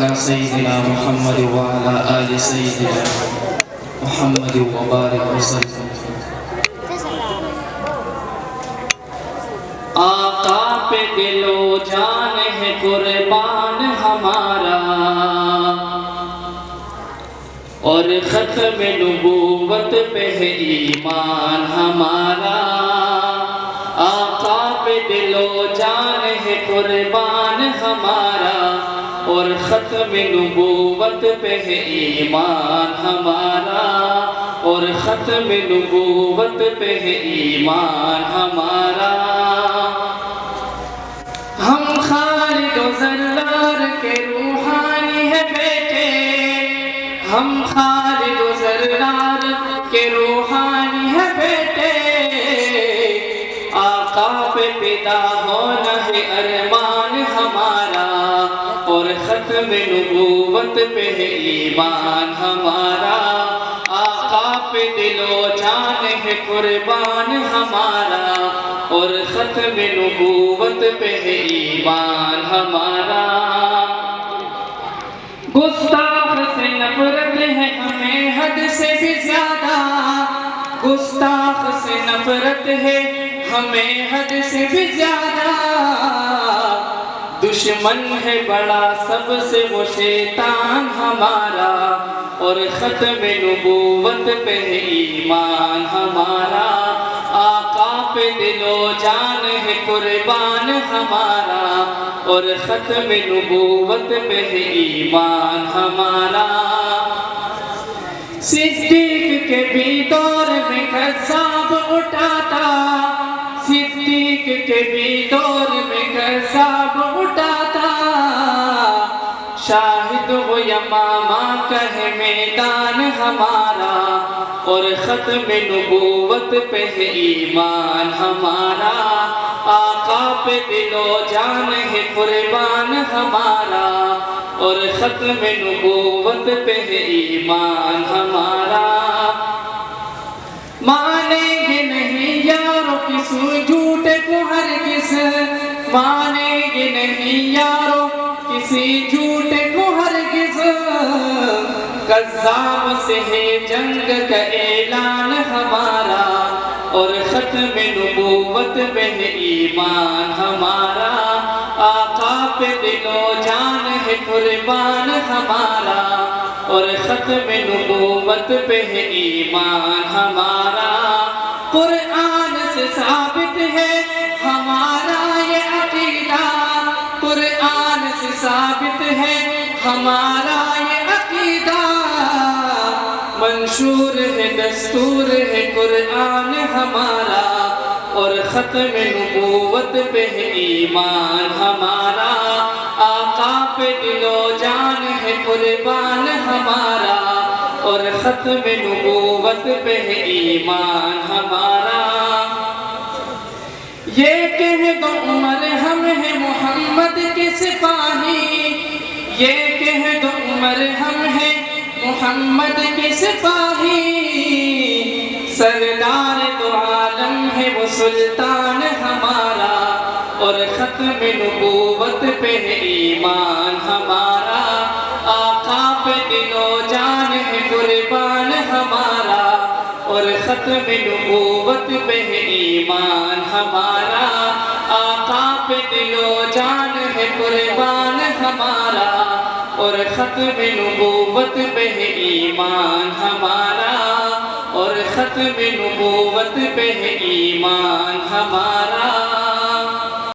على سيدنا محمد وعلى آل سيدنا محمد وبارك وسلم۔ آقا پہ دل و جان ہے قربان ہمارا، اور ختم نبوت پہ ہے ایمان ہمارا۔ آقا پہ دل و جان ہے قربان ہمارا، اور ختم نبوت پہ ہے ایمان ہمارا، اور ختم نبوت پہ ہے ایمان ہمارا۔ ہم خالد و زرار کے روحانی ہے بیٹے، ہم خالد و زرار کے روحانی ہے بیٹے، آقا پہ پیدا ہونا ہے ارمان ہمارا، اور ختم نبوت پہ ہے ایمان ہمارا۔ آقا پہ دل و جان ہے قربان ہمارا، اور ختم نبوت پہ ہے ایمان ہمارا۔ گستاخ سے نفرت ہے ہمیں حد سے بھی زیادہ، گستاخ سے نفرت ہے ہمیں حد سے بھی زیادہ، دشمن ہے بڑا سب سے وہ شیطان ہمارا، اور ختم نبوت پہ ہے ایمان ہمارا۔ آقا پہ دل و جان ہے قربان ہمارا، اور ختم نبوت پہ ہے ایمان ہمارا۔ صدیق کے بھی دور میں قذاب اٹھاتا، صدیق کے بھی دور میں قذاب اٹھاتا، شاہد و یمامہ کا ہے میدان ہمارا، اور ختم نبوت پہ ہے ایمان ہمارا۔ آقا پہ دل و جان ہے قربان ہمارا، اور ختم نبوت پہ ہے ایمان ہمارا۔ مانیں گے نہیں یارو کسی جھوٹے کو ہرگز، مانیں گے نہیں یارو کسی جھوٹے کو ہرگز، قذاب سے ہے جنگ کا اعلان ہمارا، اور ختم نبوت پہ ہے ایمان ہمارا۔ آقا پہ دل و جان ہے قربان ہمارا، اور ختم نبوت پہ ہے ایمان ہمارا۔ قرآن سے ثابت ہے ہمارا یہ عقیدہ، قرآن سے ثابت ہے ہمارا یہ عقیدہ، منشور ہے دستور ہے قرآن ہمارا، اور ختم نبوت پہ ہے ایمان ہمارا۔ آقا پہ دل و جان ہے قربان ہمارا، اور ختم نبوت پہ ہے ایمان ہمارا۔ یہ کہہ دو عمر ہم ہیں محمد کے سپاہی، یہ کہہ دو عمر ہم ہیں محمد کے سپاہی، سردار دو عالم ہے وہ سلطان ہمارا، اور ختم نبوت پہ ہے ایمان ہمارا۔ آقا پہ دل و جان ہے قربان ہمارا، اور ختم نبوت پہ ہے ایمان ہمارا۔ آقا پہ دل و جان ہے قربان ہمارا، اور ختم نبوت پہ ہے ایمان ہمارا، اور ختم نبوت پہ ہے ایمان ہمارا۔